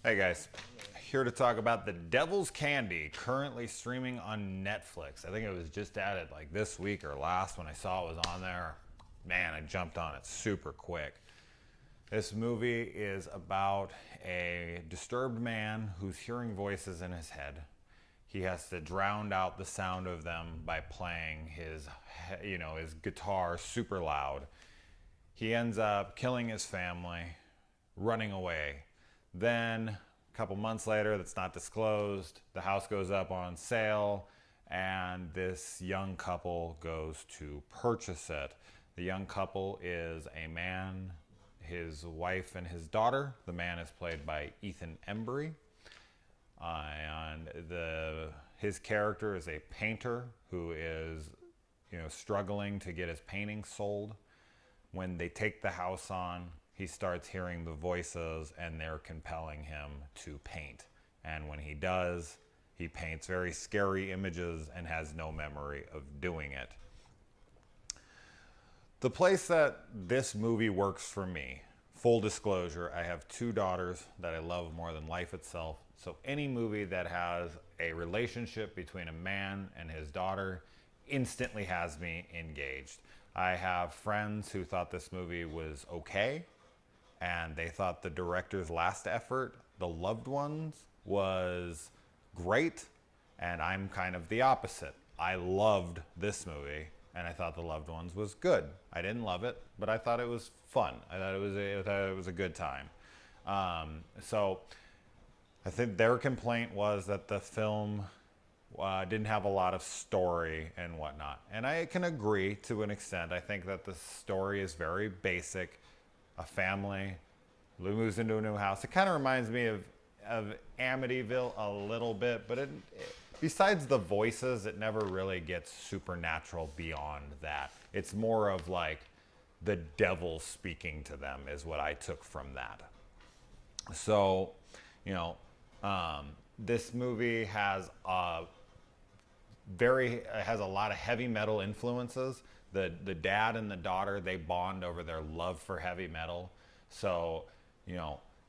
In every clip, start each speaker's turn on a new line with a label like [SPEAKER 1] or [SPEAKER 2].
[SPEAKER 1] Hey guys, here to talk about The Devil's Candy, currently streaming on Netflix. I think it was just added like this week or last when I saw it was on there. Man, I jumped on it super quick. This movie is about a disturbed man who's hearing voices in his head. He has to drown out the sound of them by playing his guitar super loud. He ends up killing his family, running away. Then, a couple months later, that's not disclosed, the house goes up on sale, and this young couple goes to purchase it. The young couple is a man, his wife, and his daughter. The man is played by Ethan Embry. And his character is a painter who is, struggling to get his paintings sold. When they take the house on, he starts hearing the voices and they're compelling him to paint. And when he does, he paints very scary images and has no memory of doing it. The place that this movie works for me, full disclosure, I have two daughters that I love more than life itself. So any movie that has a relationship between a man and his daughter instantly has me engaged. I have friends who thought this movie was okay, and they thought the director's last effort, The Loved Ones, was great, and I'm kind of the opposite. I loved this movie, and I thought The Loved Ones was good. I didn't love it, but I thought it was fun. I thought it was a good time. So I think their complaint was that the film didn't have a lot of story and whatnot. And I can agree to an extent. I think that the story is very basic. A family moves into a new house. It kind of reminds me of Amityville a little bit, but besides the voices, it never really gets supernatural beyond that. It's more of like the devil speaking to them is what I took from that. So, this movie has has a lot of heavy metal influences. The dad and the daughter, they bond over their love for heavy metal. So,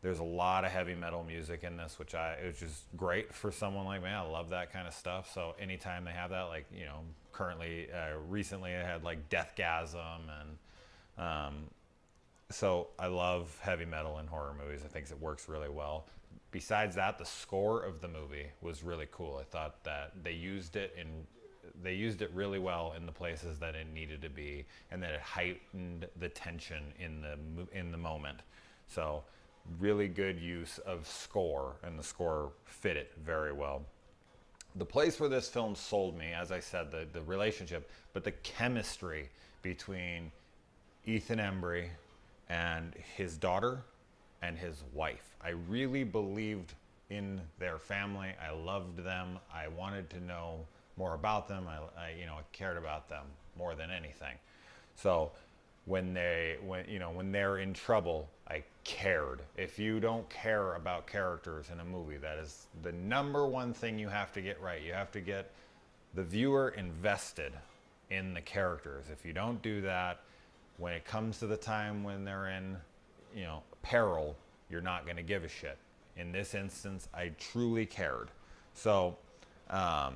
[SPEAKER 1] there's a lot of heavy metal music in this, which is great for someone like me. I love that kind of stuff. So anytime they have that, like, recently I had like Deathgasm, and so I love heavy metal in horror movies. I think it works really well. Besides that, the score of the movie was really cool. I thought that they used it really well in the places that it needed to be, and that it heightened the tension in the moment. So, really good use of score, and the score fit it very well. The place where this film sold me, as I said, the relationship, but the chemistry between Ethan Embry and his daughter and his wife. I really believed in their family. I loved them. I wanted to know more about them. I cared about them more than anything. So when they're in trouble, I cared. If you don't care about characters in a movie, that is the number one thing you have to get right. You have to get the viewer invested in the characters. If you don't do that, when it comes to the time when they're in, peril, you're not going to give a shit. In this instance, I truly cared. So, I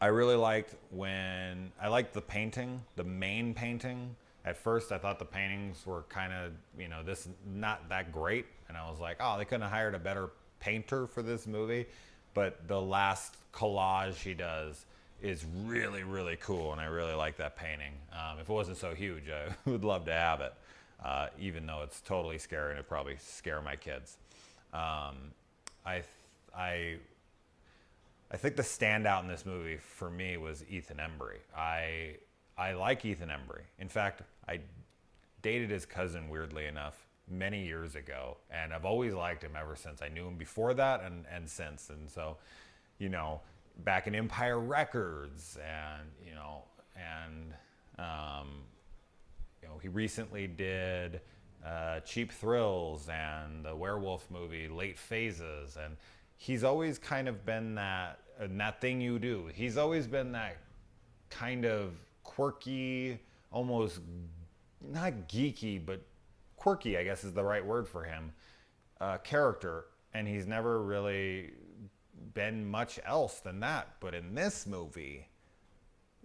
[SPEAKER 1] really liked the painting, the main painting. At first, I thought the paintings were kind of, this not that great. And I was like, oh, they couldn't have hired a better painter for this movie. But the last collage he does is really, really cool. And I really like that painting. If it wasn't so huge, I would love to have it. Even though it's totally scary and it'd probably scare my kids. I think the standout in this movie for me was Ethan Embry. I like Ethan Embry. In fact, I dated his cousin, weirdly enough, many years ago, and I've always liked him ever since. I knew him before that and since. And so, back in Empire Records, he recently did Cheap Thrills and the werewolf movie Late Phases, and he's always kind of been that thing you do. He's always been that kind of quirky, almost not geeky, but quirky, I guess is the right word for him, character. and he's never really been much else than that. But in this movie,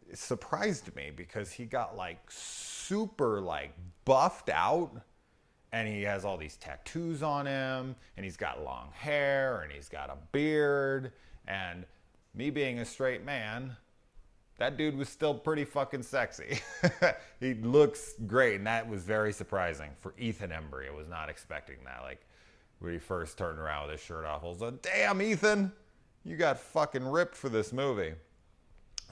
[SPEAKER 1] it surprised me because he got like super like buffed out, and he has all these tattoos on him, and he's got long hair, and he's got a beard, and me being a straight man, that dude was still pretty fucking sexy. He looks great, and that was very surprising for Ethan Embry. I was not expecting that. Like, when he first turned around with his shirt off, I was like, damn, Ethan, you got fucking ripped for this movie.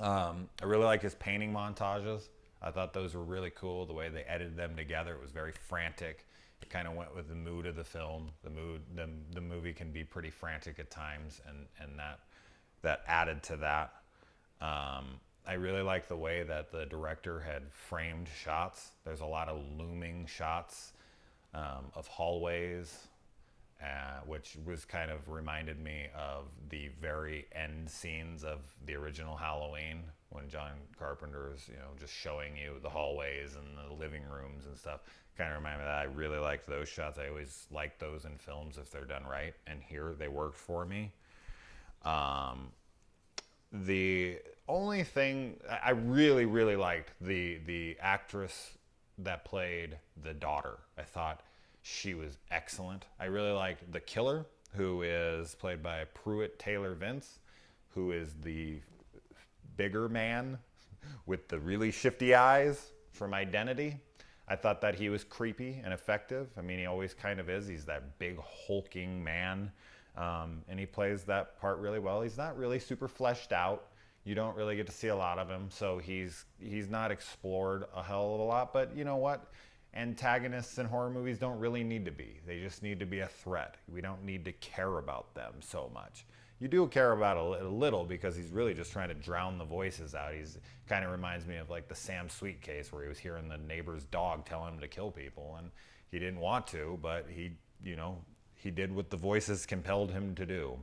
[SPEAKER 1] I really like his painting montages. I thought those were really cool. The way they edited them together, it was very frantic. It kind of went with the mood of the film. The movie can be pretty frantic at times, and that added to that. I really like the way that the director had framed shots. There's a lot of looming shots of hallways, which was kind of reminded me of the very end scenes of the original Halloween, when John Carpenter's, just showing you the hallways and the living rooms and stuff. Kind of reminded me of that. I really liked those shots. I always like those in films if they're done right, and here they worked for me. The only thing I really, really liked, the actress that played the daughter. I thought she was excellent. I really liked the killer, who is played by Pruitt Taylor Vince, who is the bigger man with the really shifty eyes from Identity. I thought that he was creepy and effective. I mean, he always kind of is. He's that big hulking man, and he plays that part really well. He's not really super fleshed out. You don't really get to see a lot of him, so he's not explored a hell of a lot. But you know what? Antagonists in horror movies don't really need to be. They just need to be a threat. We don't need to care about them so much. You do care about a little, because he's really just trying to drown the voices out. He's kind of reminds me of like the Sam Sweet case, where he was hearing the neighbor's dog telling him to kill people, and he didn't want to, but he did what the voices compelled him to do.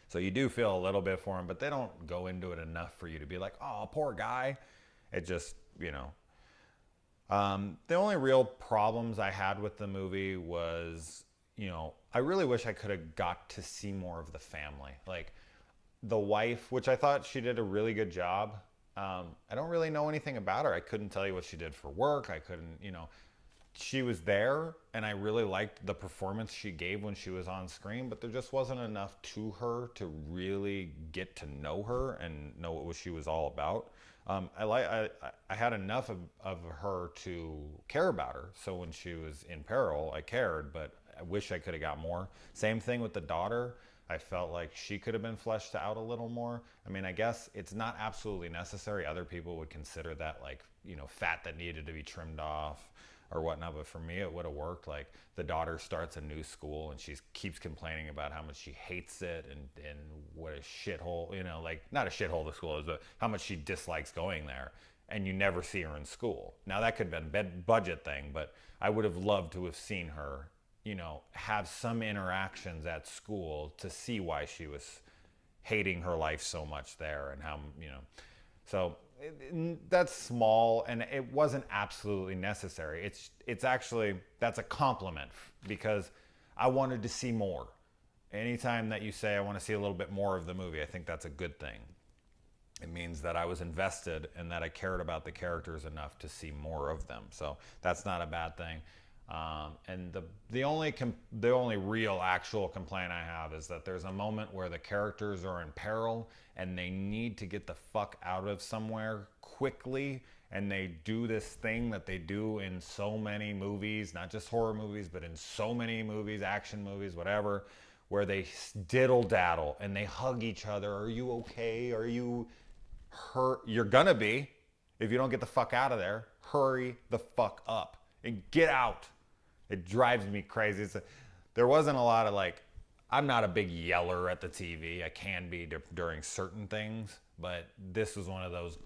[SPEAKER 1] So you do feel a little bit for him, but they don't go into it enough for you to be like, oh, poor guy. It just, the only real problems I had with the movie was, I really wish I could have got to see more of the family. Like the wife, which I thought she did a really good job. I don't really know anything about her. I couldn't tell you what she did for work. I couldn't, she was there, and I really liked the performance she gave when she was on screen, but there just wasn't enough to her to really get to know her and know what she was all about. I had enough of her to care about her, so when she was in peril, I cared, but I wish I could have got more. Same thing with the daughter. I felt like she could have been fleshed out a little more. I mean, I guess it's not absolutely necessary. Other people would consider that like, fat that needed to be trimmed off or whatnot, but for me it would have worked. Like the daughter starts a new school, and she keeps complaining about how much she hates it and what a shithole, like not a shithole the school is, but how much she dislikes going there, and you never see her in school. Now that could have been a budget thing, but I would have loved to have seen her, have some interactions at school to see why she was hating her life so much there, and how, so that's small, and it wasn't absolutely necessary. It's actually, that's a compliment, because I wanted to see more. Anytime that you say I want to see a little bit more of the movie, I think that's a good thing. It means that I was invested and that I cared about the characters enough to see more of them. So that's not a bad thing. And the only real actual complaint I have is that there's a moment where the characters are in peril and they need to get the fuck out of somewhere quickly, and they do this thing that they do in so many movies, not just horror movies, but in so many movies, action movies, whatever, where they diddle daddle and they hug each other. Are you okay? Are you hurt? You're gonna be if you don't get the fuck out of there. Hurry the fuck up and get out. It drives me crazy. There wasn't a lot of like, I'm not a big yeller at the TV. I can be during certain things, but this was one of those,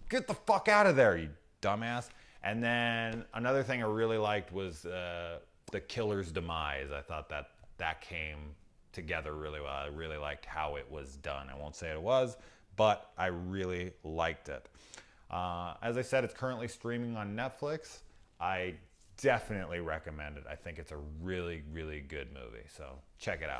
[SPEAKER 1] get the fuck out of there, you dumbass. And then another thing I really liked was the killer's demise. I thought that came together really well. I really liked how it was done. I won't say it was, but I really liked it. As I said, it's currently streaming on Netflix. I definitely recommend it. I think it's a really, really good movie. So check it out.